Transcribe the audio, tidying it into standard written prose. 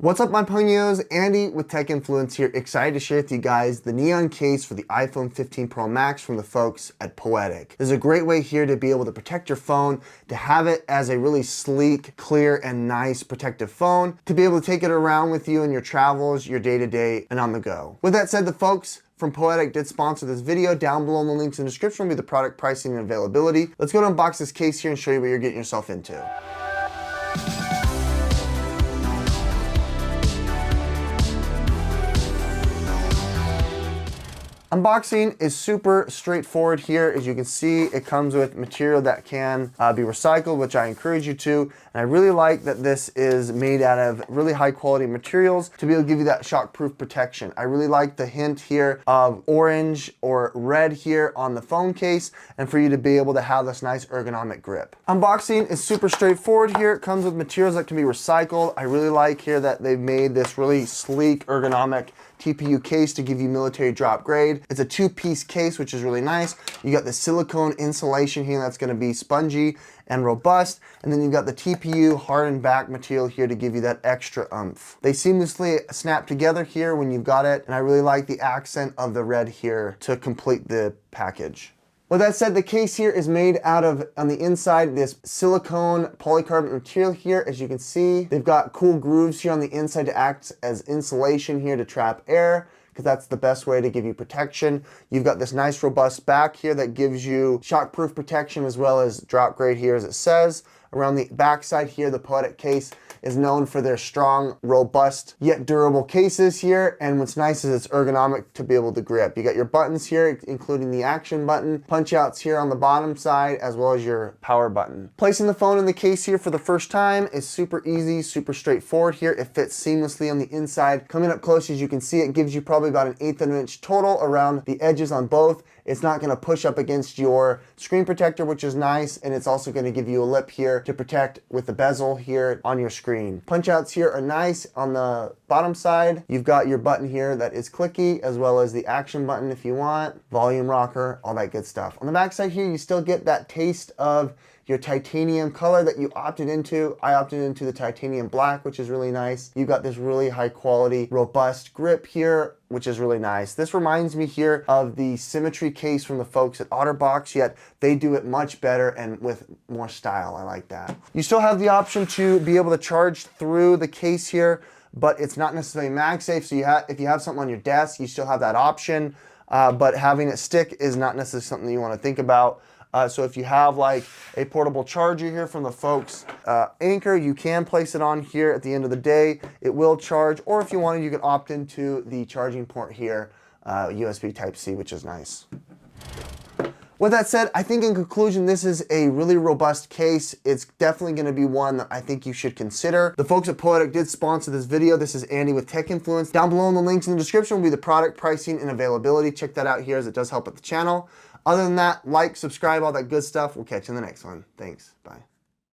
What's up, my ponios? Andy with Tech Influence here, excited to share with you guys the neon case for the iPhone 15 Pro Max from the folks at Poetic. There's a great way here to be able to protect your phone, to have it as a really sleek, clear, and nice protective phone, to be able to take it around with you in your travels, your day-to-day, and on the go. With that said, the folks from Poetic did sponsor this video. Down below in the links in the description will be the product pricing and availability. Let's go to unbox this case here and show you what you're getting yourself into. Unboxing is super straightforward here. As you can see, it comes with material that can be recycled, which I encourage you to. And I really like that this is made out of really high quality materials to be able to give you that shockproof protection. I really like the hint here of orange or red here on the phone case, and for you to be able to have this nice ergonomic grip. Unboxing is super straightforward here. It comes with materials that can be recycled. I really like here that they've made this really sleek ergonomic TPU case to give you military drop grade. It's a two-piece case, which is really nice. You got the silicone insulation here that's gonna be spongy and robust, and then you've got the TPU hardened back material here to give you that extra oomph. They seamlessly snap together here when you've got it, and I really like the accent of the red here to complete the package. With that said, the case here is made out of, on the inside, this silicone polycarbonate material here. As you can see, they've got cool grooves here on the inside to act as insulation here to trap air, because that's the best way to give you protection. You've got this nice robust back here that gives you shockproof protection as well as drop grade here, as it says. Around the back side here, the Poetic case is known for their strong, robust, yet durable cases here. And what's nice is it's ergonomic to be able to grip. You got your buttons here, including the action button, punch outs here on the bottom side, as well as your power button. Placing the phone in the case here for the first time is super easy, super straightforward here. It fits seamlessly on the inside. Coming up close, as you can see, it gives you probably about 1/8 of an inch total around the edges on both. It's not gonna push up against your screen protector, which is nice, and it's also gonna give you a lip here to protect with the bezel here on your screen. Punch outs here are nice. On the bottom side, you've got your button here that is clicky, as well as the action button if you want, volume rocker, all that good stuff. On the back side here, you still get that taste of your titanium color that you opted into. I opted into the titanium black, which is really nice. You've got this really high quality, robust grip here, which is really nice. This reminds me here of the Symmetry case from the folks at OtterBox, yet they do it much better and with more style. I like that. You still have the option to be able to charge through the case here, but it's not necessarily MagSafe. So if you have something on your desk, you still have that option, but having it stick is not necessarily something you want to think about. So if you have like a portable charger here from the folks Anker, you can place it on here at the end of the day. It will charge, or if you wanted, you can opt into the charging port here, USB Type-C, which is nice. With that said, I think in conclusion, this is a really robust case. It's definitely gonna be one that I think you should consider. The folks at Poetic did sponsor this video. This is Andy with Tech Influence. Down below in the links in the description will be the product pricing and availability. Check that out here, as it does help with the channel. Other than that, like, subscribe, all that good stuff. We'll catch you in the next one. Thanks, bye.